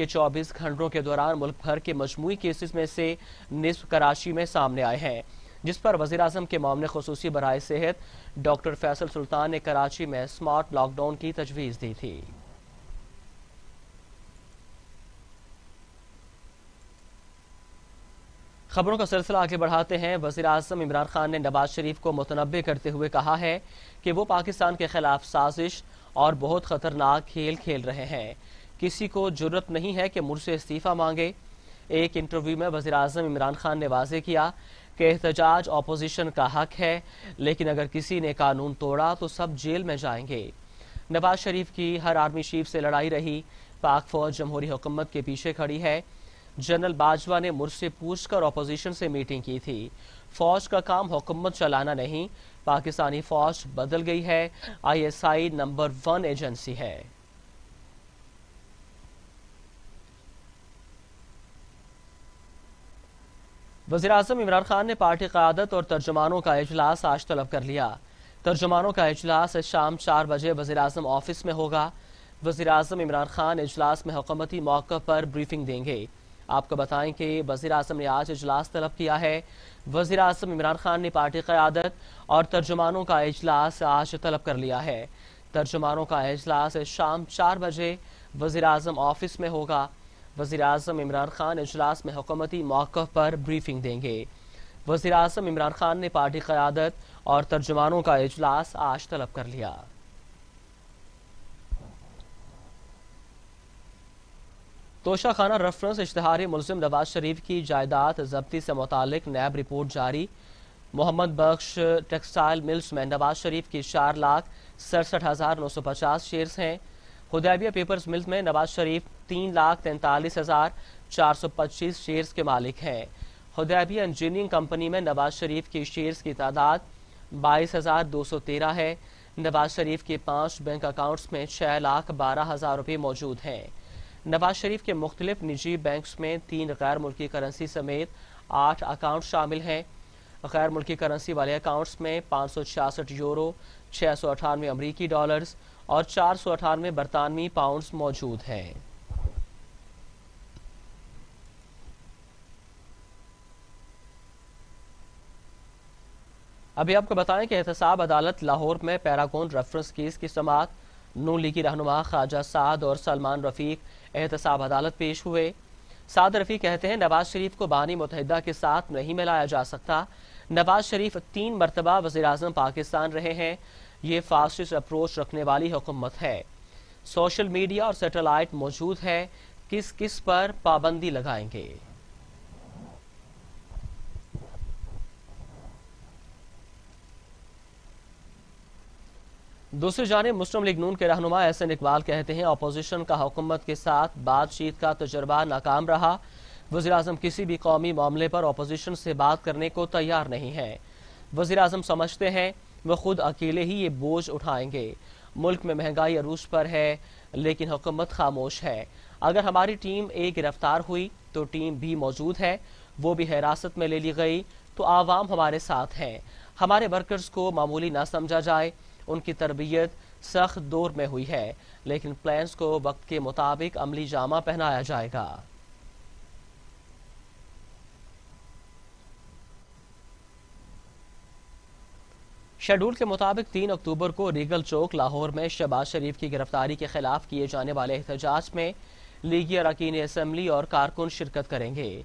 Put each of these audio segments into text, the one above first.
کہ 24 گھنٹوں کے دوران ملک بھر کے مجموعی کیسز میں سے نصف کراچی میں سامنے آئے ہیں، جس پر وزیراعظم کے معاون خصوصی برائے صحت ڈاکٹر فیصل سلطان نے کراچی میں سمارٹ لاک ڈاؤن کی تجویز دی تھی۔ خبروں کا سلسلہ آگے بڑھاتے ہیں۔ وزیراعظم عمران خان نے نواز شریف کو متنبع کرتے ہوئے کہا ہے کہ وہ پاکستان کے خلاف سازش اور بہت خطرناک کھیل کھیل رہے ہیں۔ کسی کو جرت نہیں ہے کہ مجھ سے استعفیٰ مانگے۔ ایک انٹرویو میں وزیراعظم عمران خان نے واضح کیا کہ احتجاج اپوزیشن کا حق ہے، لیکن اگر کسی نے قانون توڑا تو سب جیل میں جائیں گے۔ نواز شریف کی ہر آرمی چیف سے لڑائی رہی، پاک فوج جمہوری حکومت کے پیچھے کھڑی ہے۔ جنرل باجوہ نے مجھ سے پوچھ کر اپوزیشن سے میٹنگ کی تھی۔ فوج کا کام حکومت چلانا نہیں، پاکستانی فوج بدل گئی ہے، ISI نمبر 1 ایجنسی ہے۔ وزیراعظم عمران خان نے پارٹی قیادت اور ترجمانوں کا اجلاس آج طلب کر لیا۔ ترجمانوں کا اجلاس شام 4 بجے وزیراعظم آفس میں ہوگا۔ وزیراعظم عمران خان اجلاس میں حکومتی موقف پر بریفنگ دیں گے۔ آپ کو بتائیں کہ وزیراعظم نے آج اجلاس طلب کیا ہے۔ وزیراعظم عمران خان نے پارٹی قیادت اور ترجمانوں کا اجلاس آج طلب کر لیا ہے۔ ترجمانوں کا اجلاس شام 4 بجے وزیراعظم آفس میں ہوگا۔ وزیراعظم عمران خان اجلاس میں حکومتی موقف پر بریفنگ دیں گے۔ وزیراعظم عمران خان نے پارٹی قیادت اور ترجمانوں کا اجلاس آج طلب کر لیا۔ توشہ خانہ ریفرنس اشتہاری ملزم نواز شریف کی جائیداد ضبطی سے متعلق نیب رپورٹ جاری۔ محمد بخش ٹیکسٹائل ملز میں نواز شریف کی 4,67,950 شیئرز ہیں۔ حدیبیہ پیپرز ملز میں نواز شریف 3,43,425 شیئرز کے مالک ہیں۔ حدیبیہ انجینئرنگ کمپنی میں نواز شریف کی شیئرز کی تعداد 22,213 ہے۔ نواز شریف کے 5 بینک اکاؤنٹس میں 6,12,000 روپے موجود ہیں۔ نواز شریف کے مختلف نجی بینکس میں 3 غیر ملکی کرنسی سمیت 8 اکاؤنٹ شامل ہیں۔ غیر ملکی کرنسی والے اکاؤنٹس میں 566 یورو، 698 امریکی ڈالرز اور 498 برطانوی پاؤنڈز موجود ہیں۔ ابھی آپ کو بتائیں کہ احتساب عدالت لاہور میں پیراگون ریفرنس کیس کی سماعت۔ نون لیگی رہنما خواجہ سعد اور سلمان رفیق احتساب عدالت پیش ہوئے۔ سعد رفیق کہتے ہیں نواز شریف کو بانی متحدہ کے ساتھ نہیں ملایا جا سکتا۔ نواز شریف 3 مرتبہ وزیراعظم پاکستان رہے ہیں۔ یہ فاسسٹ اپروچ رکھنے والی حکومت ہے۔ سوشل میڈیا اور سیٹلائٹ موجود ہے، کس پر پابندی لگائیں گے؟ دوسری جانب مسلم لیگ نون کے رہنما احسن اقبال کہتے ہیں اپوزیشن کا حکومت کے ساتھ بات چیت کا تجربہ ناکام رہا۔ وزیراعظم کسی بھی قومی معاملے پر اپوزیشن سے بات کرنے کو تیار نہیں ہے۔ وزیراعظم سمجھتے ہیں وہ خود اکیلے ہی یہ بوجھ اٹھائیں گے۔ ملک میں مہنگائی عروج پر ہے لیکن حکومت خاموش ہے۔ اگر ہماری ٹیم گرفتار ہوئی تو ٹیم بھی موجود ہے، وہ بھی حراست میں لے لی گئی تو عوام ہمارے ساتھ ہیں۔ ہمارے ورکرز کو معمولی نہ سمجھا جائے، ان کی تربیت سخت دور میں ہوئی ہے، لیکن پلانز کو وقت کے مطابق عملی جامہ پہنایا جائے گا۔ شیڈول کے مطابق 3 اکتوبر کو ریگل چوک لاہور میں شہباز شریف کی گرفتاری کے خلاف کیے جانے والے احتجاج میں لیگی اراکین اسمبلی اور کارکن شرکت کریں گے۔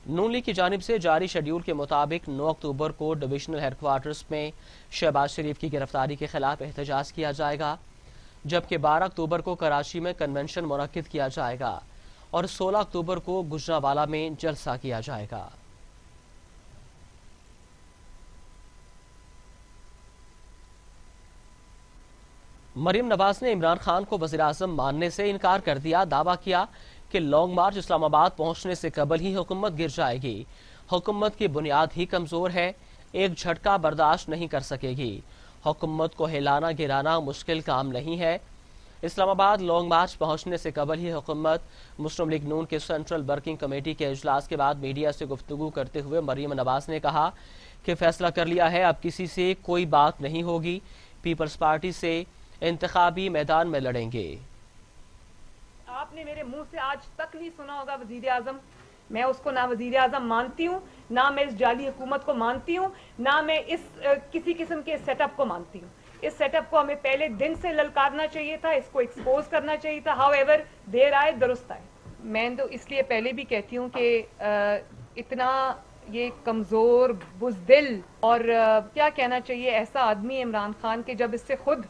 نون لیگ کی جانب سے جاری شیڈول کے مطابق 9 اکتوبر کو ڈویژنل ہیڈ کوارٹرز میں شہباز شریف کی گرفتاری کے خلاف احتجاج کیا جائے گا، جبکہ 12 اکتوبر کو کراچی میں کنونشن منعقد کیا جائے گا اور 16 اکتوبر کو گجرانوالہ میں جلسہ کیا جائے گا۔ مریم نواز نے عمران خان کو وزیراعظم ماننے سے انکار کر دیا۔ دعویٰ کیا کہ لانگ مارچ اسلام آباد پہنچنے سے قبل ہی حکومت گر جائے گی۔ حکومت کی بنیاد ہی کمزور ہے، ایک جھٹکا برداشت نہیں کر سکے گی۔ حکومت کو ہلانا گرانا مشکل کام نہیں ہے۔ اسلام آباد لانگ مارچ پہنچنے سے قبل ہی حکومت۔ مسلم لیگ نون کے سینٹرل ورکنگ کمیٹی کے اجلاس کے بعد میڈیا سے گفتگو کرتے ہوئے مریم نواز نے کہا کہ فیصلہ کر لیا ہے، اب کسی سے کوئی بات نہیں ہوگی، پیپلز پارٹی سے انتخابی میدان میں لڑیں گے۔ آپ آپ نے میرے منہ سے آج تک نہیں سنا ہوگا وزیر اعظم. میں اس کو نہ وزیر اعظم مانتی ہوں, نہ میں اس جعلی حکومت کو مانتی ہوں, نہ میں اس کسی قسم کے سیٹ اپ کو مانتی ہوں. اس سیٹ اپ کو ہمیں پہلے دن سے للکارنا چاہیے تھا, اس کو ایکسپوز کرنا چاہیے تھا. ہاؤ ایور دیر آئے درست آئے. میں تو اس لیے پہلے بھی کہتی ہوں کہ اتنا یہ کمزور, بزدل اور کیا کہنا چاہیے ایسا آدمی عمران خان کے جب اس سے خود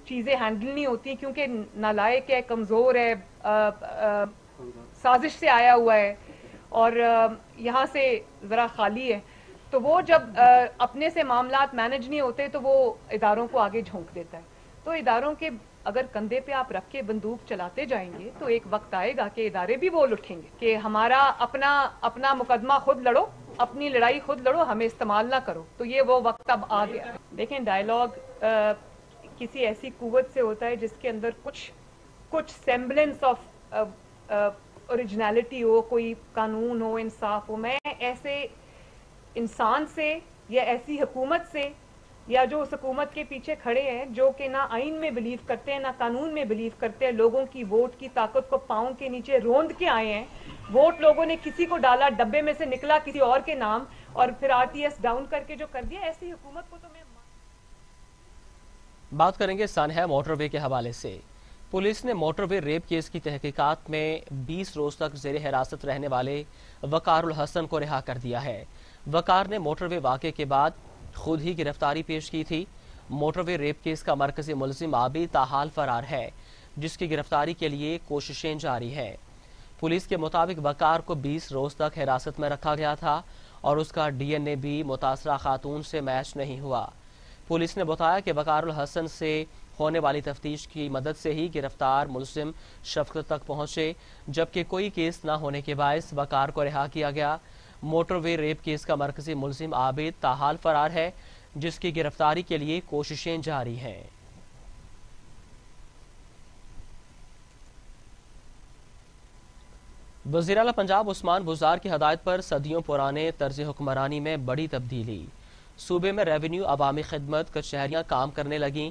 چیزیں ہینڈل نہیں ہوتی, کیونکہ نالائق ہے, کمزور ہے, سازش سے آیا ہوا ہے اور یہاں سے ذرا خالی ہے, تو وہ جب اپنے سے معاملات مینج نہیں ہوتے تو وہ اداروں کو آگے جھونک دیتا ہے. تو اداروں کے اگر کندھے پہ آپ رکھ کے بندوق چلاتے جائیں گے تو ایک وقت آئے گا کہ ادارے بھی بول اٹھیں گے کہ ہمارا اپنا مقدمہ خود لڑو, اپنی لڑائی خود لڑو, ہمیں استعمال نہ کرو. تو یہ وہ وقت اب آ گیا. دیکھیں, ڈائیلاگ کسی ایسی قوت سے ہوتا ہے جس کے اندر کچھ سیمبلنس آف اوریجنلٹی ہو, کوئی قانون ہو, انصاف ہو. میں ایسے انسان سے یا ایسی حکومت سے یا جو اس حکومت کے پیچھے کھڑے ہیں جو کہ نہ آئین میں بلیو کرتے ہیں نہ قانون میں بلیو کرتے ہیں, لوگوں کی ووٹ کی طاقت کو پاؤں کے نیچے روند کے آئے ہیں. ووٹ لوگوں نے کسی کو ڈالا, ڈبے میں سے نکلا کسی اور کے نام, اور پھر آر ٹی ایس ڈاؤن کر کے جو کر دیا, ایسی حکومت کو تو میں بات کریں گے سانحہ موٹر وے کے حوالے سے. پولیس نے موٹر وے ریپ کیس کی تحقیقات میں 20 روز تک زیر حراست رہنے والے وقار الحسن کو رہا کر دیا ہے. وقار نے موٹر وے واقعے کے بعد خود ہی گرفتاری پیش کی تھی. موٹر وے ریپ کیس کا مرکزی ملزم عابد تاحال فرار ہے, جس کی گرفتاری کے لیے کوششیں جاری ہیں. پولیس کے مطابق وقار کو 20 روز تک حراست میں رکھا گیا تھا اور اس کا ڈی این اے بھی متاثرہ خاتون سے میچ نہیں ہوا. پولیس نے بتایا کہ وقار الحسن سے ہونے والی تفتیش کی مدد سے ہی گرفتار ملزم شفقت تک پہنچے, جبکہ کوئی کیس نہ ہونے کے باعث وقار کو رہا کیا گیا. موٹر وے ریپ کیس کا مرکزی ملزم عابد تاحال فرار ہے, جس کی گرفتاری کے لیے کوششیں جاری ہیں. وزیر اعلیٰ پنجاب عثمان بزدار کی ہدایت پر صدیوں پرانے طرز حکمرانی میں بڑی تبدیلی. صوبے میں ریونیو عوامی خدمت کچہریاں کام کرنے لگیں.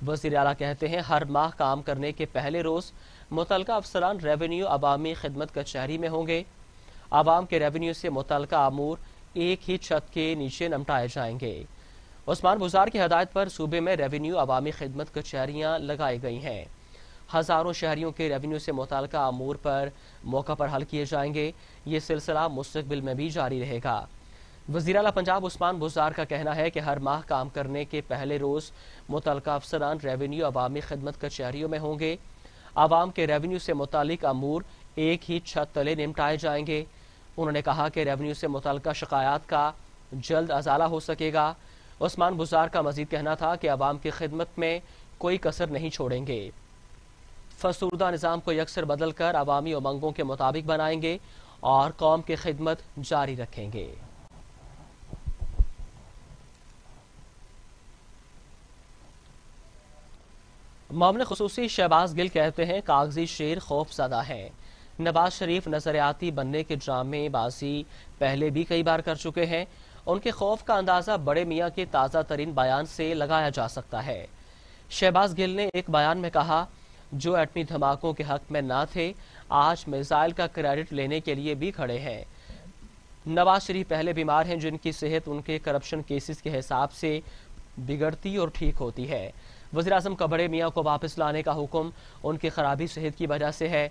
وزیر اعلیٰ کہتے ہیں ہر ماہ کام کرنے کے پہلے روز متعلقہ افسران ریونیو عوامی خدمت کچہری میں ہوں گے. عوام کے ریونیو سے متعلقہ امور ایک ہی چھت کے نیچے نمٹائے جائیں گے. عثمان بزدار کی ہدایت پر صوبے میں ریونیو عوامی خدمت کچہریاں لگائی گئی ہیں. ہزاروں شہریوں کے ریونیو سے متعلقہ امور پر موقع پر حل کیے جائیں گے. یہ سلسلہ مستقبل میں بھی جاری رہے گا. وزیر اعلیٰ پنجاب عثمان بزدار کا کہنا ہے کہ ہر ماہ کام کرنے کے پہلے روز متعلقہ افسران ریونیو عوامی خدمت کچہریوں میں ہوں گے. عوام کے ریونیو سے متعلق امور ایک ہی چھت تلے نمٹائے جائیں گے. انہوں نے کہا کہ ریونیو سے متعلقہ شکایات کا جلد ازالہ ہو سکے گا. عثمان بزدار کا مزید کہنا تھا کہ عوام کی خدمت میں کوئی کسر نہیں چھوڑیں گے. فرسودہ نظام کو یکسر بدل کر عوامی امنگوں کے مطابق بنائیں گے اور قوم کی خدمت جاری رکھیں گے. معاملے خصوصی شہباز گل کہتے ہیں کاغذی شیر خوف زدہ ہیں. نواز شریف نظریاتی بننے کے ڈرامے بازی پہلے بھی کئی بار کر چکے ہیں. ان کے خوف کا اندازہ بڑے میاں کے تازہ ترین بیان سے لگایا جا سکتا ہے. شہباز گل نے ایک بیان میں کہا جو ایٹمی دھماکوں کے حق میں نہ تھے آج میزائل کا کریڈٹ لینے کے لیے بھی کھڑے ہیں. نواز شریف پہلے بیمار ہیں جن کی صحت ان کے کرپشن کیسز کے حساب سے بگڑتی اور ٹھیک ہوتی ہے. وزیراعظم کا بڑے میاں کو واپس لانے کا حکم ان کی خرابی صحت کی وجہ سے ہے.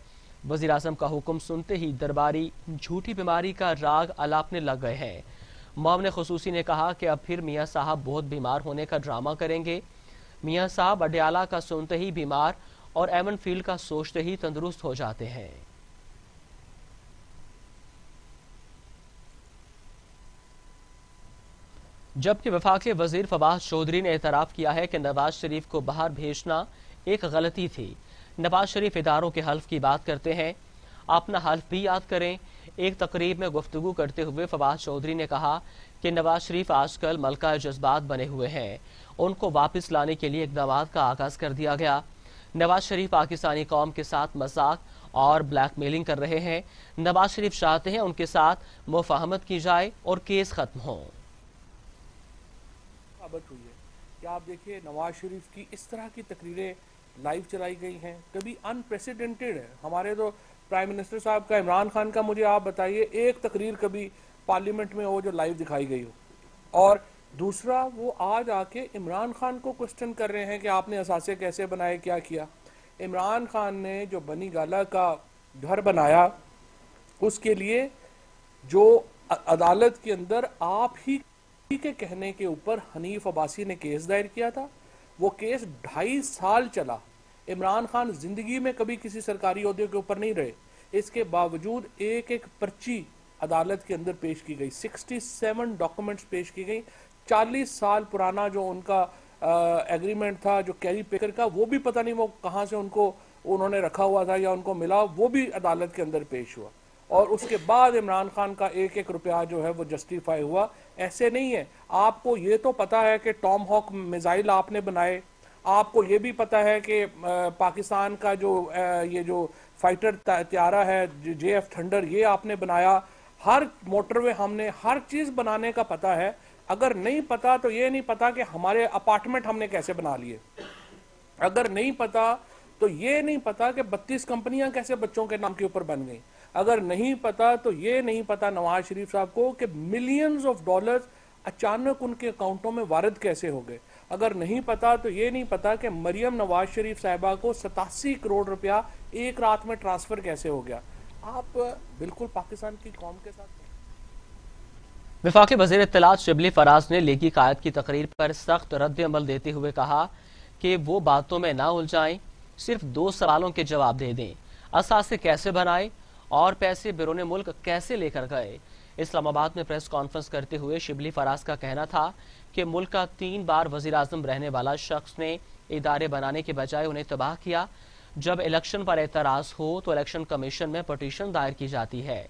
وزیراعظم کا حکم سنتے ہی درباری جھوٹی بیماری کا راگ الاپنے لگ گئے ہیں. معاون خصوصی نے کہا کہ اب پھر میاں صاحب بہت بیمار ہونے کا ڈرامہ کریں گے. میاں صاحب اڈیالہ کا سنتے ہی بیمار اور ایمن فیلڈ کا سوچتے ہی تندرست ہو جاتے ہیں. جبکہ وفاقی وزیر فواد چودھری نے اعتراف کیا ہے کہ نواز شریف کو باہر بھیجنا ایک غلطی تھی. نواز شریف اداروں کے حلف کی بات کرتے ہیں, اپنا حلف بھی یاد کریں. ایک تقریب میں گفتگو کرتے ہوئے فواد چودھری نے کہا کہ نواز شریف آج کل ملکہ جذبات بنے ہوئے ہیں, ان کو واپس لانے کے لیے اقدامات کا آغاز کر دیا گیا. نواز شریف پاکستانی قوم کے ساتھ مذاق اور بلیک میلنگ کر رہے ہیں. نواز شریف چاہتے ہیں ان کے ساتھ مفاہمت کی جائے اور کیس ختم ہوں. ہوئی ہے کہ آپ دیکھیں نواز شریف کی اس طرح کی تقریریں لائیو چلائی گئی ہیں کبھی انپریسیڈنٹڈ ہے. ہمارے تو پرائم منسٹر صاحب کا عمران خان کا مجھے آپ بتائیے ایک تقریر کبھی پارلیمنٹ میں ہو جو لائیو دکھائی گئی ہو. اور دوسرا وہ آج آ کے عمران خان کو کوسچن کر رہے ہیں کہ آپ نے اثاثے کیسے بنائے, کیا کیا. عمران خان نے جو بنی گالا کا گھر بنایا اس کے لیے جو عدالت کے اندر آپ ہی کے کہنے کے اوپر حنیف عباسی نے کیس دائر کیا تھا, وہ کیس 2.5 سال چلا. عمران خان زندگی میں کبھی کسی سرکاری عہدے کے اوپر نہیں رہے, اس کے باوجود ایک ایک پرچی عدالت کے اندر پیش کی گئی, 67 ڈاکومنٹس پیش کی گئی. 40 سال پرانا جو ان کا ایگریمنٹ تھا جو کیری پیکر کا, وہ بھی پتہ نہیں وہ کہاں سے انہوں نے رکھا ہوا تھا یا ان کو ملا, وہ بھی عدالت کے اندر پیش ہوا. اور اس کے بعد عمران خان کا ایک ایک روپیہ جو ہے وہ جسٹیفائی ہوا. ایسے نہیں ہے. آپ کو یہ تو پتا ہے کہ ٹام ہاک میزائل آپ نے بنائے, آپ کو یہ بھی پتا ہے کہ پاکستان کا یہ جو فائٹر طیارہ ہے JF تھنڈر یہ آپ نے بنایا. ہر موٹر وے ہم نے ہر چیز بنانے کا پتا ہے. اگر نہیں پتا تو یہ نہیں پتا کہ ہمارے اپارٹمنٹ ہم نے کیسے بنا لیے. اگر نہیں پتا تو یہ نہیں پتا کہ 32 کمپنیاں کیسے بچوں کے نام کے اوپر بن گئیں. اگر نہیں پتا تو یہ نہیں پتا نواز شریف صاحب کو کہ ملینز آف ڈالرز اچانک ان کے اکاؤنٹوں میں وارد کیسے ہو گئے. اگر نہیں پتا تو یہ نہیں پتا کہ مریم نواز شریف صاحبہ کو 87 کروڑ روپیہ ایک رات میں ٹرانسفر کیسے ہو گیا. آپ بالکل پاکستان کی قوم کے ساتھ. وفاقی وزیر اطلاعات شبلی فراز نے لیگی قائد کی تقریر پر سخت رد عمل دیتے ہوئے کہا کہ وہ باتوں میں نہ الجھائیں, صرف 2 سوالوں کے جواب دے دیں. اثاثے کیسے بنائے اور پیسے بیرون ملک کیسے لے کر گئے. اسلام آباد میں پریس کانفرنس کرتے ہوئے شبلی فراز کا کہنا تھا کہ ملک کا 3 بار وزیر اعظم رہنے والا شخص نے ادارے بنانے کے بجائے انہیں تباہ کیا. جب الیکشن پر اعتراض ہو تو الیکشن کمیشن میں پٹیشن دائر کی جاتی ہے.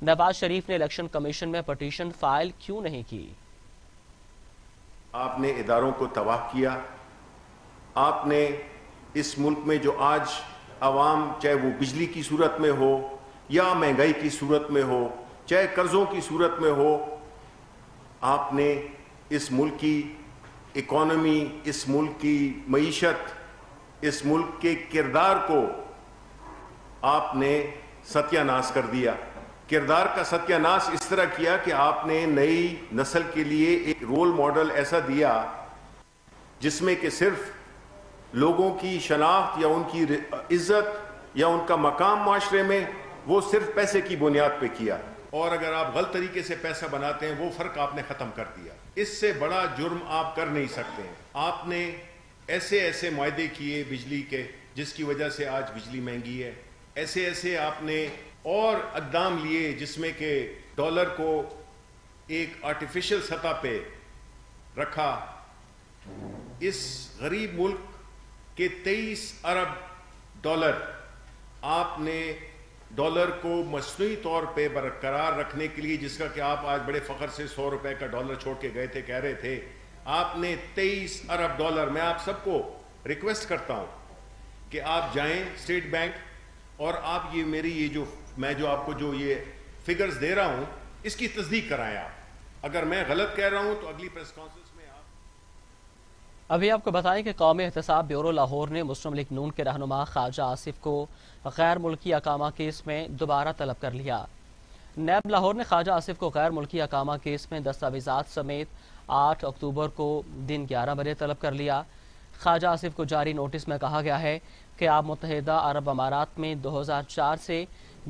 نواز شریف نے الیکشن کمیشن میں پٹیشن فائل کیوں نہیں کی؟ آپ نے اداروں کو تباہ کیا. آپ نے اس ملک میں جو آج عوام, چاہے وہ بجلی کی صورت میں ہو یا مہنگائی کی صورت میں ہو, چاہے قرضوں کی صورت میں ہو, آپ نے اس ملک کی اکانومی, اس ملک کی معیشت, اس ملک کے کردار کو آپ نے ستیہ ناش کر دیا. کردار کا ستیہ ناش اس طرح کیا کہ آپ نے نئی نسل کے لیے ایک رول ماڈل ایسا دیا جس میں کہ صرف لوگوں کی شناخت یا ان کی عزت یا ان کا مقام معاشرے میں وہ صرف پیسے کی بنیاد پہ کیا. اور اگر آپ غلط طریقے سے پیسہ بناتے ہیں وہ فرق آپ نے ختم کر دیا. اس سے بڑا جرم آپ کر نہیں سکتے ہیں. آپ نے ایسے معاہدے کیے بجلی کے جس کی وجہ سے آج بجلی مہنگی ہے. ایسے آپ نے اور اقدام لیے جس میں کہ ڈالر کو ایک آرٹیفیشل سطح پہ رکھا. اس غریب ملک کے 23 ارب ڈالر آپ نے ڈالر کو مصنوعی طور پہ برقرار رکھنے کے لیے, جس کا کہ آپ آج بڑے فخر سے 100 روپے کا ڈالر چھوڑ کے گئے تھے, کہہ رہے تھے, آپ نے 23 ارب ڈالر. میں آپ سب کو ریکویسٹ کرتا ہوں کہ آپ جائیں اسٹیٹ بینک اور آپ یہ میری میں جو آپ کو جو یہ فگرز دے رہا ہوں اس کی تصدیق کرائیں. آپ اگر میں غلط کہہ رہا ہوں تو اگلی پریس کانفرنس میں ابھی آپ کو بتائیں کہ قومی احتساب بیورو لاہور نے مسلم لیگ نون کے رہنما خواجہ آصف کو غیر ملکی اقامہ کیس میں دوبارہ طلب کر لیا. نیب لاہور نے خواجہ آصف کو غیر ملکی اقامہ کیس میں دستاویزات سمیت 8 اکتوبر کو دن 11 بجے طلب کر لیا. خواجہ آصف کو جاری نوٹس میں کہا گیا ہے کہ آپ متحدہ عرب امارات میں 2004 سے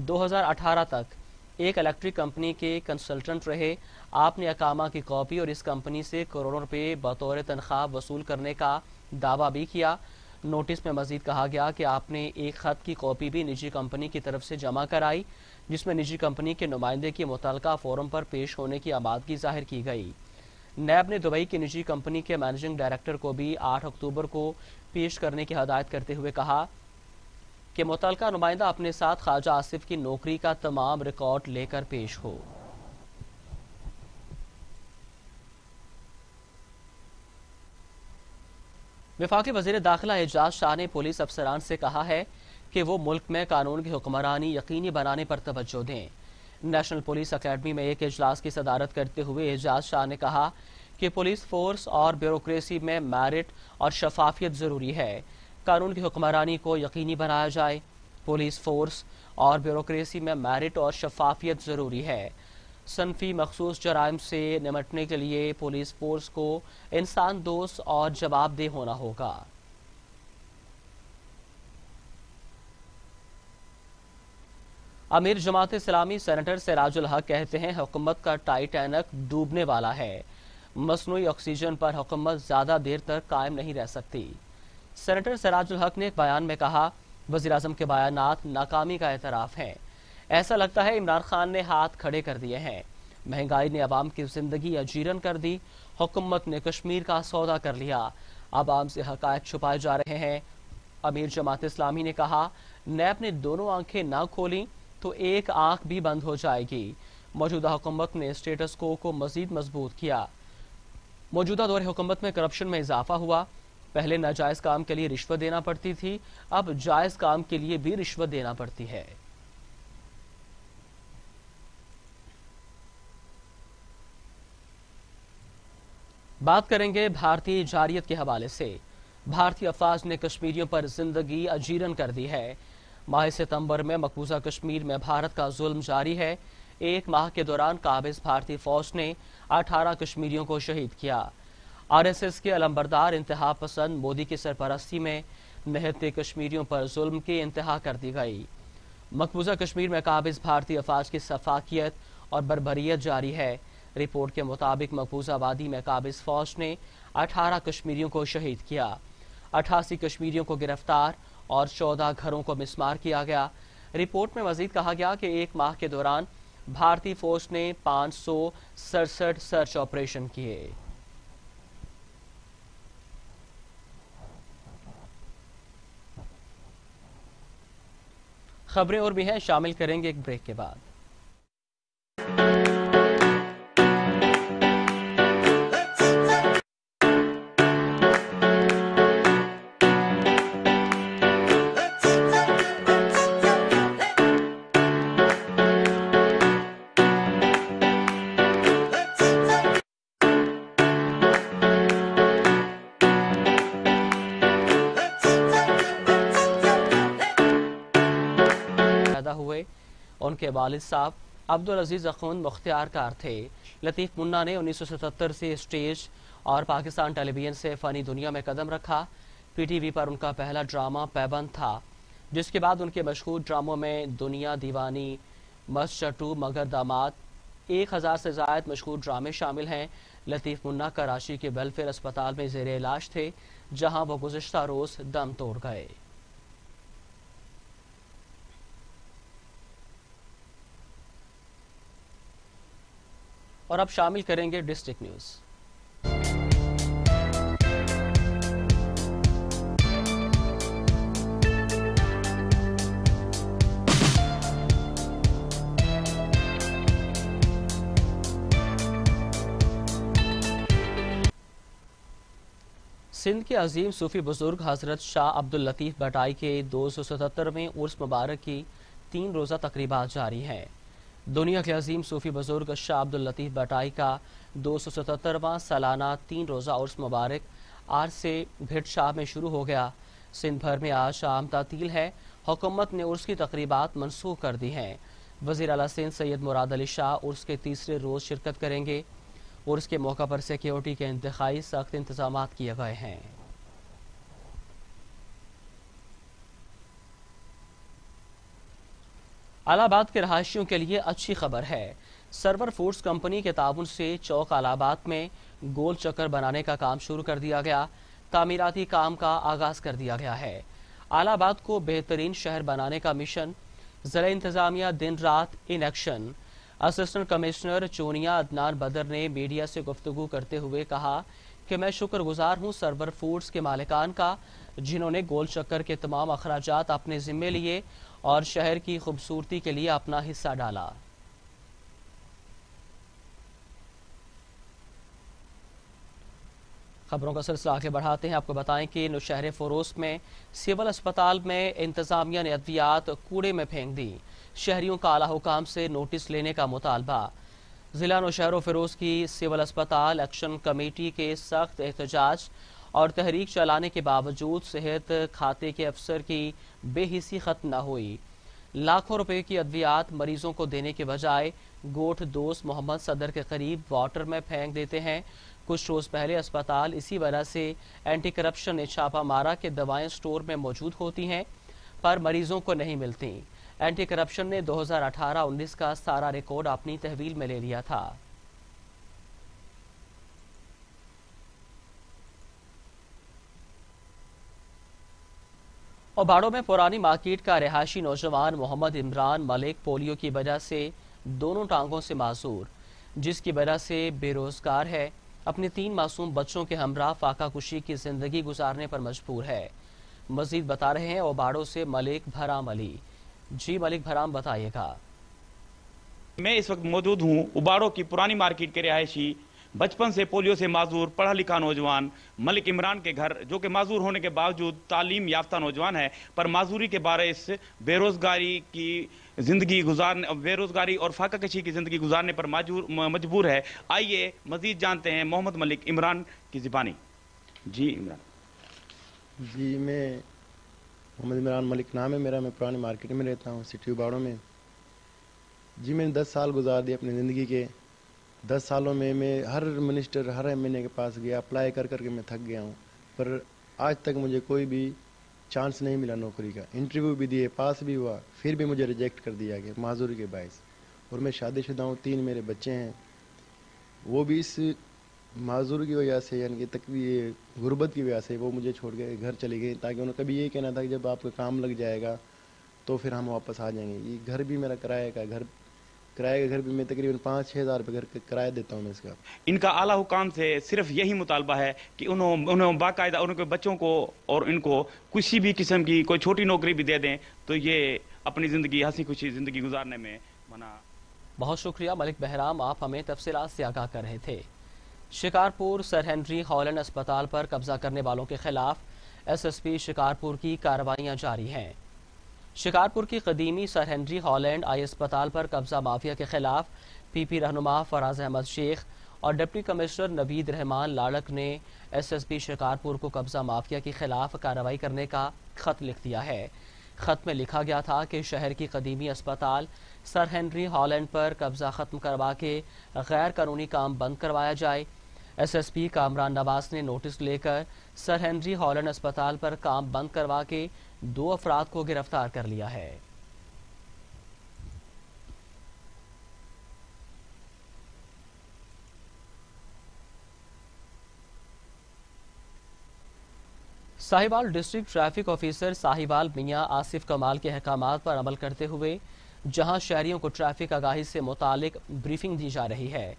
2018 تک ایک الیکٹرک کمپنی کے کنسلٹنٹ رہے. آپ نے اقامہ کی کاپی اور اس کمپنی سے کروڑوں روپے بطور تنخواہ وصول کرنے کا دعویٰ بھی کیا. نوٹس میں مزید کہا گیا کہ آپ نے ایک خط کی کاپی بھی نجی کمپنی کی طرف سے جمع کرائی جس میں نجی کمپنی کے نمائندے کی متعلقہ فورم پر پیش ہونے کی آمادگی ظاہر کی گئی. نیب نے دبئی کی نجی کمپنی کے مینیجنگ ڈائریکٹر کو بھی 8 اکتوبر کو پیش کرنے کی ہدایت کرتے ہوئے کہا کہ متعلقہ نمائندہ اپنے ساتھ خواجہ آصف کی نوکری کا تمام ریکارڈ لے کر پیش ہو. وفاقی وزیر داخلہ اعجاز شاہ نے پولیس افسران سے کہا ہے کہ وہ ملک میں قانون کی حکمرانی یقینی بنانے پر توجہ دیں. نیشنل پولیس اکیڈمی میں ایک اجلاس کی صدارت کرتے ہوئے اعجاز شاہ نے کہا کہ پولیس فورس اور بیوروکریسی میں میرٹ اور شفافیت ضروری ہے. قانون کی حکمرانی کو یقینی بنایا جائے۔ پولیس فورس اور بیوروکریسی میں میرٹ اور شفافیت ضروری ہے۔ صنفی مخصوص جرائم سے نمٹنے کے لیے پولیس فورس کو انسان دوست اور جواب دہ ہونا ہوگا۔ امیر جماعت اسلامی سینیٹر سراج الحق کہتے ہیں حکومت کا ٹائٹینک ڈوبنے والا ہے۔ مصنوعی آکسیجن پر حکومت زیادہ دیر تک قائم نہیں رہ سکتی۔ سینیٹر سراج الحق نے ایک بیان میں کہا وزیراعظم کے بیانات ناکامی کا اعتراف ہیں۔ ایسا لگتا ہے عمران خان نے ہاتھ کھڑے کر دیے ہیں۔ مہنگائی نے عوام کی زندگی اجیرن کر دی۔ حکومت نے کشمیر کا سودا کر لیا۔ عوام سے حقائق چھپائے جا رہے ہیں۔ امیر جماعت اسلامی نے کہا نیب نے دونوں آنکھیں نہ کھولیں تو ایک آنکھ بھی بند ہو جائے گی۔ موجودہ حکومت نے اسٹیٹس کو مزید مضبوط کیا۔ موجودہ دور حکومت میں کرپشن میں اضافہ ہوا۔ پہلے ناجائز کام کے لیے رشوت دینا پڑتی تھی، اب جائز کام کے لیے بھی رشوت دینا پڑتی ہے۔ بات کریں گے بھارتی جارحیت کے حوالے سے۔ بھارتی افواج نے کشمیریوں پر زندگی اجیرن کر دی ہے۔ ماہ ستمبر میں مقبوضہ کشمیر میں بھارت کا ظلم جاری ہے۔ ایک ماہ کے دوران قابض بھارتی فوج نے 18 کشمیریوں کو شہید کیا۔ آر ایس ایس کے علمبردار انتہا پسند مودی کی سرپرستی میں نہتے کشمیریوں پر ظلم کی انتہا کر دی گئی۔ مقبوضہ کشمیر میں قابض بھارتی افواج کی سفاکیت اور بربریت جاری ہے۔ رپورٹ کے مطابق مقبوضہ وادی میں قابض فوج نے 18 کشمیریوں کو شہید کیا۔ 88 کشمیریوں کو گرفتار اور 14 گھروں کو مسمار کیا گیا۔ رپورٹ میں مزید کہا گیا کہ ایک ماہ کے دوران بھارتی فوج نے 567 سرچ آپریشن کیے۔ خبریں اور بھی ہیں، شامل کریں گے ایک بریک کے بعد۔ ہوئے ان کے والد صاحب عبدالعزیز اخوند مختار کار تھے۔ لطیف منا نے 1977 سے اسٹیج اور پاکستان ٹیلی ویژن سے فنی دنیا میں قدم رکھا۔ پی ٹی وی پر ان کا پہلا ڈرامہ پیبند تھا، جس کے بعد ان کے مشہور ڈراموں میں دنیا دیوانی، مست چٹو، مگر داماد، 1000 سے زائد مشہور ڈرامے شامل ہیں۔ لطیف منا کراچی کے ویلفیئر اسپتال میں زیر علاج تھے، جہاں وہ گزشتہ روز دم توڑ گئے۔ اور اب شامل کریں گے ڈسٹرکٹ نیوز۔ سندھ کے عظیم صوفی بزرگ حضرت شاہ عبداللطیف بٹائی کے 277ویں عرس مبارک کی 3 روزہ تقریبات جاری ہیں۔ دنیا کے عظیم صوفی بزرگ شاہ عبداللطیف بٹائی کا 277واں سالانہ 3 روزہ عرس مبارک آج سے بھٹ شاہ میں شروع ہو گیا۔ سندھ بھر میں آج عام تعطیل ہے۔ حکومت نے عرس کی تقریبات منسوخ کر دی ہیں۔ وزیر اعلیٰ سندھ سید مراد علی شاہ عرس کے تیسرے روز شرکت کریں گے۔ عرس کے موقع پر سیکیورٹی کے انتہائی سخت انتظامات کیے گئے ہیں۔ الہ آباد کے رہائشیوں کے لیے اچھی خبر ہے۔ سرور فوڈز کمپنی کے تعاون سے چوک الہ آباد میں گول چکر بنانے کا کام شروع کر دیا گیا۔ تعمیراتی کام کا آغاز کر دیا گیا ہے۔ الہ آباد کو بہترین شہر بنانے کا مشن، ضلع انتظامیہ دن رات in action. Assistant commissioner Chunian Adnan Badar نے میڈیا سے گفتگو کرتے ہوئے کہا کہ میں شکر گزار ہوں سرور فوڈز کے مالکان کا، جنہوں نے گول چکر کے تمام اخراجات اپنے ذمے لیے اور شہر کی خوبصورتی کے لیے اپنا حصہ ڈالا۔ خبروں کا سلسلہ آگے بڑھاتے ہیں۔ آپ کو بتائیں کہ نوشہر فیروز میں سول اسپتال میں انتظامیہ نے ادویات کوڑے میں پھینک دی۔ شہریوں کا اعلیٰ حکام سے نوٹس لینے کا مطالبہ۔ ضلع نوشہر و فیروز کی سول اسپتال ایکشن کمیٹی کے سخت احتجاج اور تحریک چلانے کے باوجود صحت کھاتے کے افسر کی بے حسی ختم نہ ہوئی۔ لاکھوں روپے کی ادویات مریضوں کو دینے کے بجائے گوٹھ دوست محمد صدر کے قریب واٹر میں پھینک دیتے ہیں۔ کچھ روز پہلے اسپتال اسی وجہ سے اینٹی کرپشن نے چھاپا مارا کہ دوائیں سٹور میں موجود ہوتی ہیں پر مریضوں کو نہیں ملتی۔ اینٹی کرپشن نے 2018-19 کا سارا ریکارڈ اپنی تحویل میں لے لیا تھا۔ اوباڑوں میں پرانی مارکیٹ کا رہائشی نوجوان محمد عمران ملک پولیو کی وجہ سے دونوں ٹانگوں سے معذور، جس کی وجہ سے بے روزگار ہے، اپنے 3 معصوم بچوں کے ہمراہ فاقہ کشی کی زندگی گزارنے پر مجبور ہے۔ مزید بتا رہے ہیں اوباڑوں سے ملک بھرام علی۔ جی ملک بھرام بتائیے گا۔ میں اس وقت موجود ہوں اوباڑوں کی پرانی مارکیٹ کے رہائشی بچپن سے پولیو سے معذور پڑھا لکھا نوجوان ملک عمران کے گھر، جو کہ معذور ہونے کے باوجود تعلیم یافتہ نوجوان ہے پر معذوری کے باعث بے روزگاری اور فاقہ کشی کی زندگی گزارنے پر مجبور ہے۔ آئیے مزید جانتے ہیں محمد ملک عمران کی زبانی۔ جی عمران۔ جی میں محمد عمران ملک نام ہے میرا، میں پرانی مارکیٹ میں رہتا ہوں سٹی اوباڑوں میں۔ جی میں نے 10 سال گزار دیے اپنی زندگی کے۔ 10 سالوں میں ہر منسٹر ہر ایم این اے کے پاس گیا، اپلائی کر کے میں تھک گیا ہوں، پر آج تک مجھے کوئی بھی چانس نہیں ملا نوکری کا۔ انٹرویو بھی دیے، پاس بھی ہوا، پھر بھی مجھے ریجیکٹ کر دیا گیا معذوری کے باعث۔ اور میں شادی شدہ ہوں، 3 میرے بچے ہیں، وہ بھی اس معذوری کی وجہ سے یعنی کہ غربت کی وجہ سے وہ مجھے چھوڑ کے گھر چلی گئی، تاکہ انہوں نے کبھی یہ کہنا تھا کہ جب آپ کا کام لگ جائے گا تو پھر ہم واپس آ جائیں گے۔ یہ گھر بھی میرا کرایہ کا گھر بھی میں تقریباً 5-6 ہزار روپے گھر کا کرایہ دیتا ہوں میں اس کا۔ ان کا اعلیٰ حکام سے صرف یہی مطالبہ ہے کہ انہوں باقاعدہ ان کے بچوں کو اور ان کو کسی بھی قسم کی کوئی چھوٹی نوکری بھی دے دیں تو یہ اپنی زندگی ہنسی خوشی زندگی گزارنے میں بنا۔ بہت شکریہ ملک بہرام، آپ ہمیں تفصیلات سے آگاہ کر رہے تھے۔ شکارپور سر ہنری ہالینڈ اسپتال پر قبضہ کرنے والوں کے خلاف ایس ایس پی شکارپور کی کارروائیاں جاری ہیں۔ شکارپور کی قدیمی سر ہنری ہالینڈ آئی اسپتال پر قبضہ مافیا کے خلاف پی پی رہنما فراز احمد شیخ اور ڈپٹی کمشنر نوید رحمان لاڑک نے ایس ایس پی شکارپور کو قبضہ مافیا کے خلاف کارروائی کرنے کا خط لکھ دیا ہے۔ خط میں لکھا گیا تھا کہ شہر کی قدیمی اسپتال سر ہنری ہالینڈ پر قبضہ ختم کروا کے غیر قانونی کام بند کروایا جائے۔ ایس ایس پی کامران نواز نے نوٹس لے کر سر ہنری ہالینڈ اسپتال پر کام بند کروا کے 2 افراد کو گرفتار کر لیا ہے۔ Sahiwal district traffic officer Sahiwal میاں آصف کمال کے احکامات پر عمل کرتے ہوئے جہاں شہریوں کو ٹریفک آگاہی سے متعلق بریفنگ دی جا رہی ہے،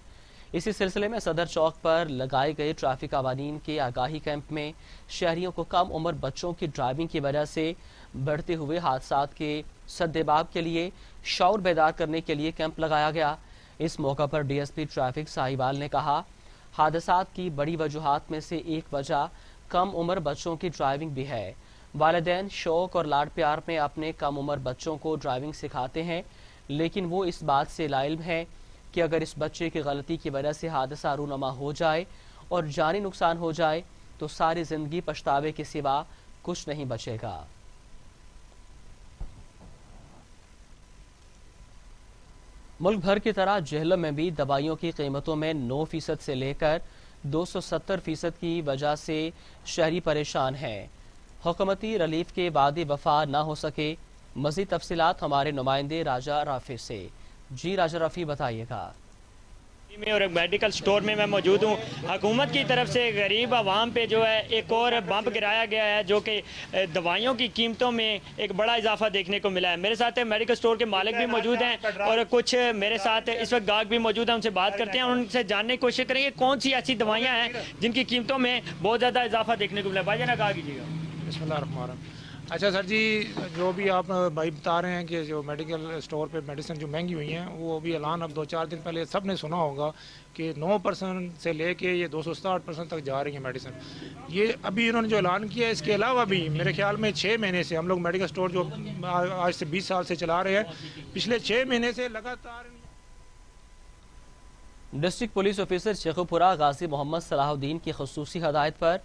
اسی سلسلے میں صدر چوک پر لگائے گئے ٹریفک قوانین کے آگاہی کیمپ میں شہریوں کو کم عمر بچوں کی ڈرائیونگ کی وجہ سے بڑھتے ہوئے حادثات کے سدباب کے لیے شعور بیدار کرنے کے لیے کیمپ لگایا گیا۔ اس موقع پر D S P traffic Sahiwal نے کہا، حادثات کی بڑی وجوہات میں سے ایک وجہ کم عمر بچوں کی ڈرائیونگ بھی ہے۔ والدین شوق اور لاڈ پیار میں اپنے کم عمر بچوں کو ڈرائیونگ سکھاتے ہیں، لیکن وہ اس بات سے لاعلم ہے کہ اگر اس بچے کی غلطی کی وجہ سے حادثہ رونما ہو جائے اور جانی نقصان ہو جائے تو ساری زندگی پچھتاوے کے سوا کچھ نہیں بچے گا۔ ملک بھر کی طرح جہلم میں بھی دوائیوں کی قیمتوں میں 9% سے لے کر 270% کی وجہ سے شہری پریشان ہیں۔ حکومتی ریلیف کے وعدے وفا نہ ہو سکے۔ مزید تفصیلات ہمارے نمائندے راجہ رافی سے۔ جی راجہ رافی بتائیے گا۔ میں اور ایک میڈیکل سٹور میں موجود ہوں۔ حکومت کی طرف سے غریب عوام پہ جو ہے ایک اور بمپ گرایا گیا ہے، جو کہ دوائیوں کی قیمتوں میں ایک بڑا اضافہ دیکھنے کو ملا ہے۔ میرے ساتھ میڈیکل سٹور کے مالک بھی موجود ہیں اور کچھ میرے ساتھ اس وقت گاہک بھی موجود ہیں، ان سے بات کرتے ہیں اور ان سے جاننے کی کوشش کریں گے کون سی ایسی دوائیاں ہیں جن کی قیمتوں میں بہت زیادہ اضافہ دیکھنے کو ملا ہے۔ بھائی جان کہا کیجیے گا۔ بسم اللہ الرحمن الرحیم۔ اچھا سر جی، جو بھی آپ بھائی بتا رہے ہیں کہ جو میڈیکل اسٹور پہ میڈیسن جو مہنگی ہوئی ہیں، وہ ابھی اعلان اب 2-4 دن پہلے سب نے سنا ہوگا کہ 9% سے لے کے یہ 267% تک جا رہی ہیں میڈیسن۔ یہ ابھی انہوں نے جو اعلان کیا ہے، اس کے علاوہ بھی میرے خیال میں 6 مہینے سے ہم لوگ میڈیکل اسٹور جو آج سے 20 سال سے چلا رہے ہیں، پچھلے 6 مہینے سے لگاتار۔ ڈسٹرکٹ پولیس آفیسر شیخوپورہ غازی محمد صلاح الدین کی خصوصی ہدایت پر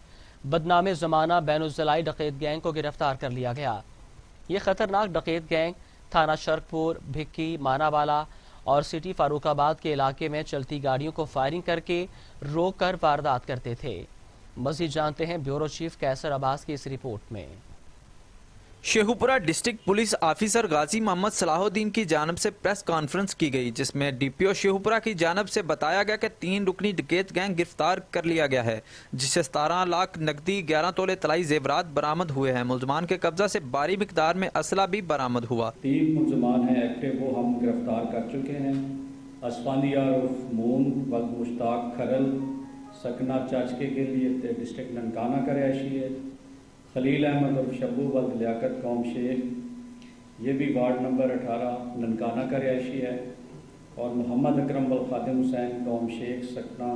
بدنام زمانہ بین الضلعی ڈکیت گینگ کو گرفتار کر لیا گیا۔ یہ خطرناک ڈکیت گینگ تھانہ شرک پور، بھکی، مانا والا اور سٹی فاروق آباد کے علاقے میں چلتی گاڑیوں کو فائرنگ کر کے روک کر واردات کرتے تھے۔ مزید جانتے ہیں بیورو چیف کیسر عباس کی اس رپورٹ میں۔ شیخوپورہ ڈسٹرکٹ پولیس آفیسر غازی محمد صلاح الدین کی جانب سے پریس کانفرنس کی گئی، جس میں ڈی پی او شیخوپورہ کی جانب سے بتایا گیا کہ 3 رکنی ڈکیت گینگ گرفتار کر لیا گیا ہے، جس سے 17 لاکھ نقدی، 11 تولے طلائی زیورات برآمد ہوئے ہیں۔ ملزمان کے قبضہ سے بھاری مقدار میں اسلحہ بھی برآمد ہوا۔ 3 ملزمان ہیں ایکٹیو، وہ ہم گرفتار کر چکے ہیں۔ اسفاندیار عرف مون ولد مشتاق کھرل سکنہ چاچکے کے لیے ڈسٹرکٹ ننکانہ کا رہائشی ہے۔ خلیل احمد عرف شبو ولد لیاقت قوم شیخ، یہ بھی وارڈ نمبر 18 ننکانہ کا رہائشی ہے۔ اور محمد اکرم ولد خادم حسین قوم شیخ سکنہ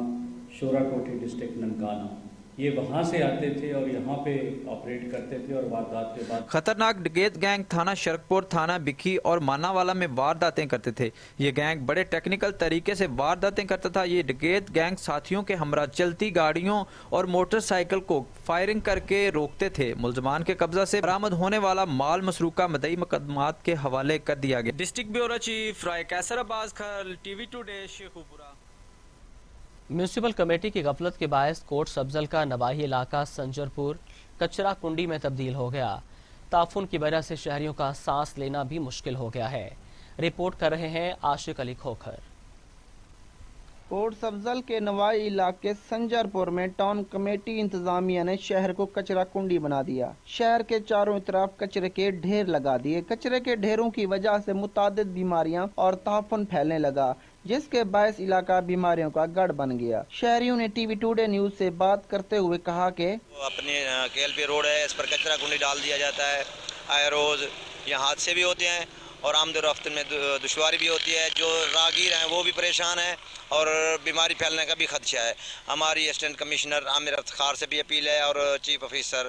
شورا کوٹھی ڈسٹرکٹ ننکانہ، یہ وہاں سے آتے تھے اور یہاں پہ آپریٹ کرتے تھے اور واردات کے بعد خطرناک ڈکیت گینگ تھانہ شرکپور، تھانہ بکھی اور مانا والا میں وارداتیں کرتے تھے۔ یہ گینگ بڑے ٹیکنیکل طریقے سے وارداتیں کرتا تھا۔ یہ ڈکیت گینگ ساتھیوں کے ہمراہ چلتی گاڑیوں اور موٹر سائیکل کو فائرنگ کر کے روکتے تھے۔ ملزمان کے قبضہ سے برآمد ہونے والا مال مسروقہ مدعی مقدمات کے حوالے کر دیا گیا۔ ڈسٹرکٹ بیورو چیف رائے کیسر عباس کھل، T V today, Sheikhupura. Municipal committee کی غفلت کے باعث کوٹ سبزل کا نواحی علاقہ سنجر پور کچرا کنڈی میں تبدیل ہو گیا۔ تعفن کی وجہ سے شہریوں کا سانس لینا بھی مشکل ہو گیا ہے۔ رپورٹ کر رہے ہیں عاشق علی کھوکھر۔ کوٹ سبزل کے نواحی علاقے سنجر پور میں ٹاؤن کمیٹی انتظامیہ نے شہر کو کچرا کنڈی بنا دیا۔ شہر کے چاروں طرف کچرے کے ڈھیر لگا دیے۔ کچرے کے ڈھیروں کی وجہ سے متعدد بیماریاں اور تعفن پھیلنے لگا، جس کے باعث علاقہ بیماریوں کا گڑھ بن گیا۔ شہریوں نے ٹی وی ٹوڈے نیوز سے بات کرتے ہوئے کہا کہ اپنے کیل پہ روڈ ہے، اس پر کچرا کنڈی ڈال دیا جاتا ہے۔ آئے روز یہاں حادثے بھی ہوتے ہیں اور آمد و رفت میں دشواری بھی ہوتی ہے۔ جو راہگیر ہیں وہ بھی پریشان ہیں اور بیماری پھیلنے کا بھی خدشہ ہے۔ ہماری اسسٹنٹ کمشنر عامر افتخار سے بھی اپیل ہے اور چیف آفیسر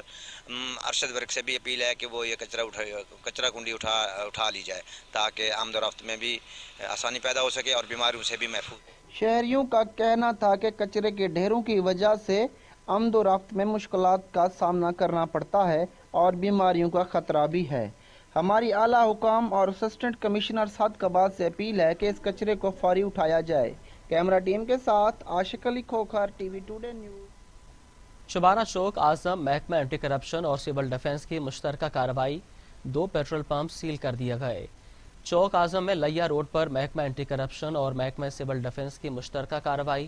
ارشد ورک سے بھی اپیل ہے کہ وہ یہ کچرا کنڈی اٹھا لی جائے تاکہ آمد و رفت میں بھی آسانی پیدا ہو سکے اور بیماریوں سے بھی محفوظ۔ شہریوں کا کہنا تھا کہ کچرے کے ڈھیروں کی وجہ سے آمد و رفت میں مشکلات کا سامنا کرنا پڑتا ہے اور بیماریوں کا خطرہ بھی ہے۔ ہماری اعلیٰ حکام اور اسسٹنٹ کمشنر صادق عباس سے اپیل ہے کہ اس کچرے کو فوری اٹھایا جائے۔ کیمرہ ٹیم کے ساتھ Ashiq Ali Khokhar, T V today news. Shabana Chowk Azam محکمہ اینٹی کرپشن اور سول ڈیفنس کی مشترکہ کارروائی، 2 پیٹرول پمپ سیل کر دیے گئے۔ چوک اعظم میں لیا روڈ پر محکمہ اینٹی کرپشن اور محکمہ سول ڈیفنس کی مشترکہ کارروائی،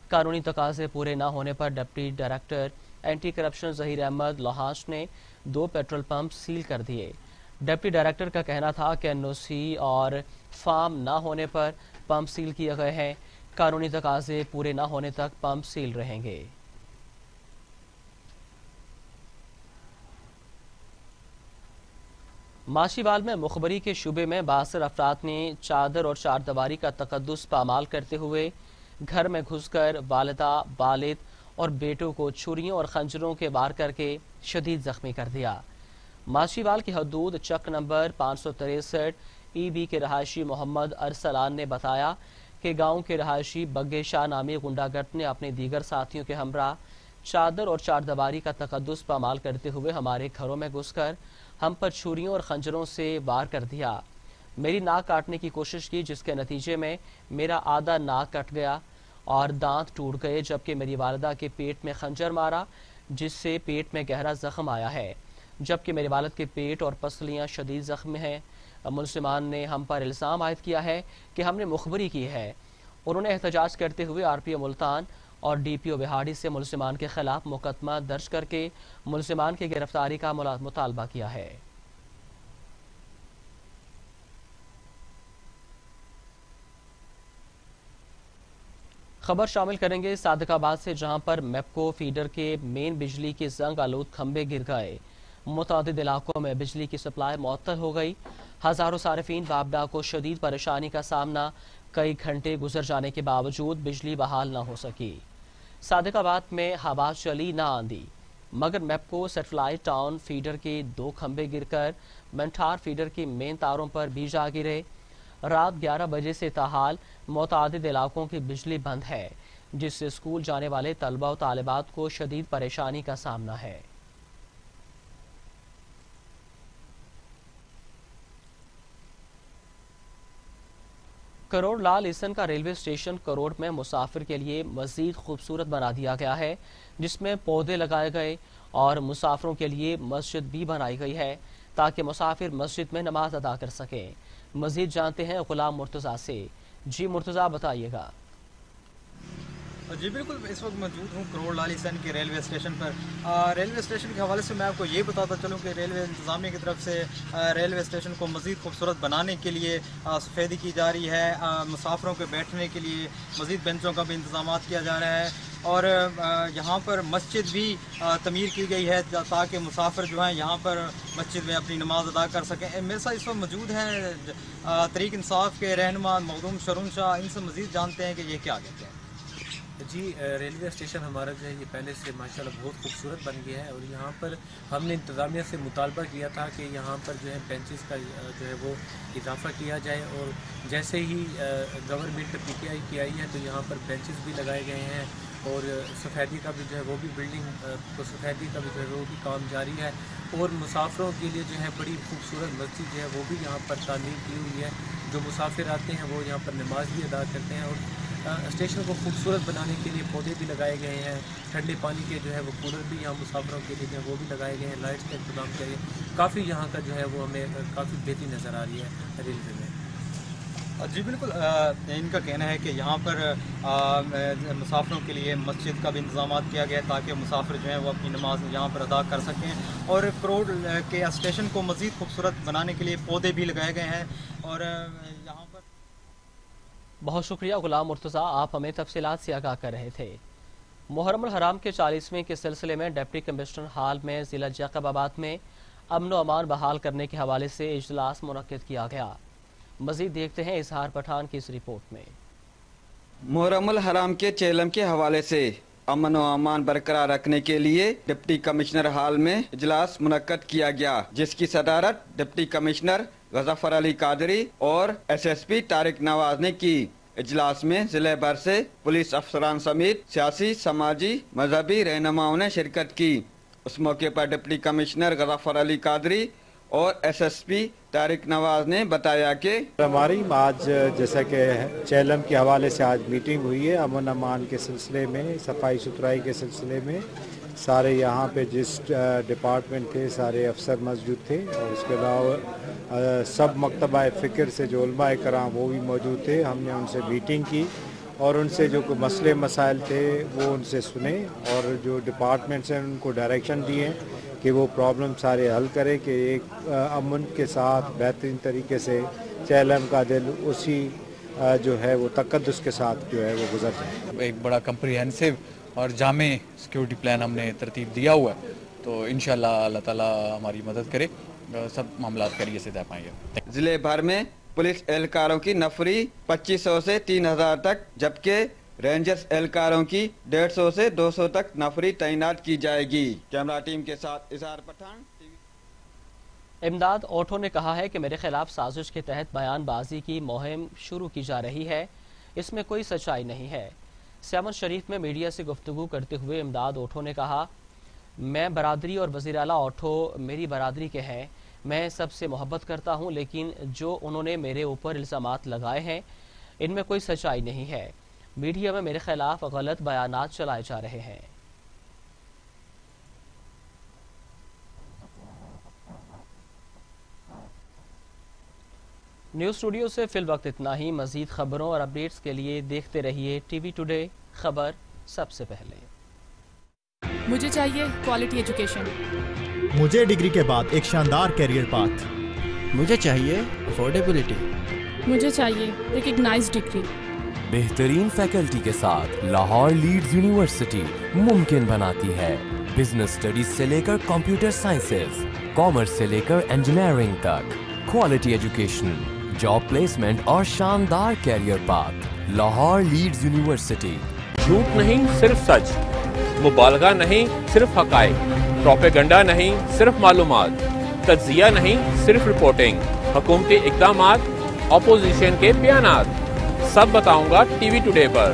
قانونی تقاضے پورے نہ ہونے پر deputy director anti corruption Zaheer Ahmed Lohash نے 2 پیٹرول پمپ سیل کر دیے۔ ڈپٹی ڈائریکٹر کا کہنا تھا کہ NOC اور فارم نہ ہونے پر پمپ سیل کیے گئے ہیں، قانونی تقاضے پورے نہ ہونے تک پمپ سیل رہیں گے۔ ماشیوال میں مخبری کے شعبے میں 62 افراد نے چادر اور چاردیواری کا تقدس پامال کرتے ہوئے گھر میں گھس کر والدہ، والد اور بیٹوں کو چھریوں اور خنجروں کے وار کر کے شدید زخمی کر دیا۔ ماشیوال کی حدود چک نمبر 563 EB کے رہائشی محمد ارسلان نے بتایا کہ گاؤں کے رہائشی بگے شاہ نامی غنڈہ گرد نے اپنے دیگر ساتھیوں کے ہمراہ چادر اور چاردیواری کا تقدس پامال کرتے ہوئے ہمارے گھروں میں گھس کر ہم پر چھریوں اور خنجروں سے وار کر دیا۔ میری ناک کاٹنے کی کوشش کی، جس کے نتیجے میں میرا آدھا ناک کٹ گیا اور دانت ٹوٹ گئے، جبکہ میری والدہ کے پیٹ میں خنجر مارا جس سے پیٹ میں گہرا زخم آیا ہے، جبکہ میرے والد کے پیٹ اور پسلیاں شدید زخم ہیں۔ ملزمان نے ہم پر الزام عائد کیا ہے کہ ہم نے مخبری کی ہے۔ انہوں نے احتجاج کرتے ہوئے RPO ملتان اور DPO بہاڑی سے ملزمان کے خلاف مقدمہ درج کر کے ملزمان کی گرفتاری کا مطالبہ کیا ہے۔ خبر شامل کریں گے صادق آباد سے، جہاں پر میپکو فیڈر کے مین بجلی کے زنگ آلود کھمبے گر گئے۔ متعدد علاقوں میں بجلی کی سپلائی معطل ہو گئی۔ ہزاروں صارفین وابڈا کو شدید پریشانی کا سامنا، کئی گھنٹے گزر جانے کے باوجود بجلی بحال نہ ہو سکی۔ صادق آباد میں ہوا چلی نہ آندھی، مگر میپکو سیٹلائٹ ٹاؤن فیڈر کے 2 کھمبے گر کر منٹھار فیڈر کی مین تاروں پر بھی جا گرے۔ رات 11 بجے سے تاحال متعدد علاقوں کی بجلی بند ہے۔ جس سے اسکول جانے والے طلبہ و طالبات کو شدید پریشانی کا سامنا ہے۔ کروڑ لال اسن کا ریلوے اسٹیشن کروڑ میں مسافر کے لیے مزید خوبصورت بنا دیا گیا ہے، جس میں پودے لگائے گئے اور مسافروں کے لیے مسجد بھی بنائی گئی ہے تاکہ مسافر مسجد میں نماز ادا کر سکیں۔ مزید جانتے ہیں غلام مرتضیٰ سے۔ جی مرتضیٰ بتائیے گا۔ جی بالکل، اس وقت موجود ہوں کروڑ لال اسن کے ریلوے اسٹیشن پر۔ ریلوے اسٹیشن کے حوالے سے میں آپ کو یہ بتاتا چلوں کہ ریلوے انتظامیہ کی طرف سے ریلوے اسٹیشن کو مزید خوبصورت بنانے کے لیے سفیدی کی جا رہی ہے، مسافروں کے بیٹھنے کے لیے مزید بینچوں کا بھی انتظامات کیا جا رہا ہے، اور یہاں پر مسجد بھی تعمیر کی گئی ہے تاکہ مسافر جو ہیں یہاں پر مسجد میں اپنی نماز ادا کر سکیں۔ میرے ساتھ اس وقت موجود ہیں تحریک انصاف کے رہنما مخدوم شرون شاہ، ان سے مزید جانتے ہیں کہ یہ کیا کہتے ہیں۔ جی ریلوے اسٹیشن ہمارا جو ہے یہ پہلے سے ماشاءاللہ بہت خوبصورت بن گیا ہے، اور یہاں پر ہم نے انتظامیہ سے مطالبہ کیا تھا کہ یہاں پر جو ہے بینچز کا جو ہے وہ اضافہ کیا جائے، اور جیسے ہی گورنمنٹ پی ٹی آئی کی آئی ہے تو یہاں پر بینچز بھی لگائے گئے ہیں، اور سفیدی کا بھی جو ہے وہ بھی بلڈنگ کو سفیدی کا بھی جو ہے وہ بھی کام جاری ہے، اور مسافروں کے لیے جو ہے بڑی خوبصورت مسجد جو ہے وہ بھی یہاں پر تعمیر کی ہوئی ہے۔ جو مسافر آتے ہیں وہ یہاں پر نماز بھی ادا کرتے ہیں، اور اسٹیشن کو خوبصورت بنانے کے لیے پودے بھی لگائے گئے ہیں، ٹھنڈے پانی کے جو ہے وہ کولر بھی یہاں مسافروں کے لیے جو ہے وہ بھی لگائے گئے ہیں، لائٹس کا انتظام کیا گیا، کافی یہاں کا جو ہے وہ ہمیں کافی بہتری نظر آ رہی ہے ریلوے میں۔ جی بالکل، ان کا کہنا ہے کہ یہاں پر مسافروں کے لیے مسجد کا بھی انتظامات کیا گیا ہے تاکہ مسافر جو ہیں وہ اپنی نماز یہاں پر ادا کر سکیں، اور کروڑ کے اسٹیشن کو مزید خوبصورت بنانے کے لیے پودے بھی لگائے گئے ہیں، اور یہاں پر بہت شکریہ غلام مرتضیٰ، آپ ہمیں تفصیلات سے آگاہ کر رہے تھے۔ محرم الحرام کے 40ویں کے سلسلے میں ڈپٹی کمشنر ہال میں ضلع جیکب آباد میں امن و امان بحال کرنے کے حوالے سے اجلاس منعقد کیا گیا۔ مزید دیکھتے ہیں اظہار پٹھان کی اس رپورٹ میں۔ محرم الحرام کے چیلم کے حوالے سے امن و امان برقرار رکھنے کے لیے ڈپٹی کمشنر ہال میں اجلاس منعقد کیا گیا، جس کی صدارت ڈپٹی کمشنر غظفر علی قادری اور ایس ایس پی طارق نواز نے کی۔ اجلاس میں ضلع بھر سے پولیس افسران سمیت سیاسی، سماجی، مذہبی رہنماؤں نے شرکت کی۔ اس موقع پر ڈپٹی کمشنر غظفر علی قادری اور ایس ایس پی طارق نواز نے بتایا کہ ہماری آج جیسا کہ چیلم کے حوالے سے آج میٹنگ ہوئی ہے، امن امان کے سلسلے میں، صفائی ستھرائی کے سلسلے میں سارے یہاں پہ جس ڈپارٹمنٹ تھے سارے افسر موجود تھے، اور اس کے علاوہ سب مکتبہ فکر سے جو علماء کرام وہ بھی موجود تھے۔ ہم نے ان سے میٹنگ کی اور ان سے جو مسئلے مسائل تھے وہ ان سے سنے، اور جو ڈپارٹمنٹس ہیں ان کو ڈائریکشن دیے کہ وہ پرابلم سارے حل کریں، کہ ایک امن کے ساتھ بہترین طریقے سے چیلم کا دل اسی جو ہے وہ تقدس کے ساتھ جو ہے وہ گزر جائے۔ ایک بڑا کمپریہنسو اور جامع سیکیورٹی پلان ہم نے ترتیب دیا ہوا ہے، تو انشاءاللہ اللہ تعالیٰ ہماری مدد کرے، سب معاملات کریے سے طے پائیں گے۔ ضلع بھر میں پولیس اہلکاروں کی نفری 2500 سے 3000 تک، جبکہ رینجرز اہلکاروں کی 150 سے 200 تک نفری تعینات کی جائے گی۔ کیمرہ ٹیم کے ساتھ اظہار پٹھان۔ امداد اوٹھو نے کہا ہے کہ میرے خلاف سازش کے تحت بیان بازی کی مہم شروع کی جا رہی ہے، اس میں کوئی سچائی نہیں ہے۔ سیامن شریف میں میڈیا سے گفتگو کرتے ہوئے امداد اوٹھو نے کہا، میں برادری اور وزیر اعلیٰ اوٹھو میری برادری کے ہیں، میں سب سے محبت کرتا ہوں، لیکن جو انہوں نے میرے اوپر الزامات لگائے ہیں ان میں کوئی سچائی نہیں ہے۔ میڈیا میں میرے خلاف غلط بیانات چلائے جا رہے ہیں۔ نیوز اسٹوڈیو سے فی الوقت اتنا ہی۔ مزید خبروں اور اپڈیٹس کے لیے دیکھتے رہیے ٹی وی ٹوڈے، خبر سب سے پہلے۔ مجھے چاہیے کوالٹی ایجوکیشن، مجھے ڈگری کے بعد ایک شاندار کیریئر پاتھ، مجھے چاہیے افورڈیبلٹی، مجھے چاہیے ریکگنائزڈ ڈگری۔ بہترین فیکلٹی کے ساتھ لاہور لیڈز یونیورسٹی ممکن بناتی ہے بزنس اسٹڈیز سے لے کر کمپیوٹر سائنسز، کامرس سے لے کر انجینئرنگ تک، کوالٹی ایجوکیشن، جاب پلیسمنٹ اور شاندار career path. Lahore Leeds university. جھوٹ نہیں صرف سچ، مبالغہ نہیں صرف حقائق، پروپیگنڈا نہیں صرف معلومات، تجزیہ نہیں صرف رپورٹنگ، حکومتی اقدامات، اپوزیشن کے بیانات، سب بتاؤں گا ٹی وی ٹوڈے پر۔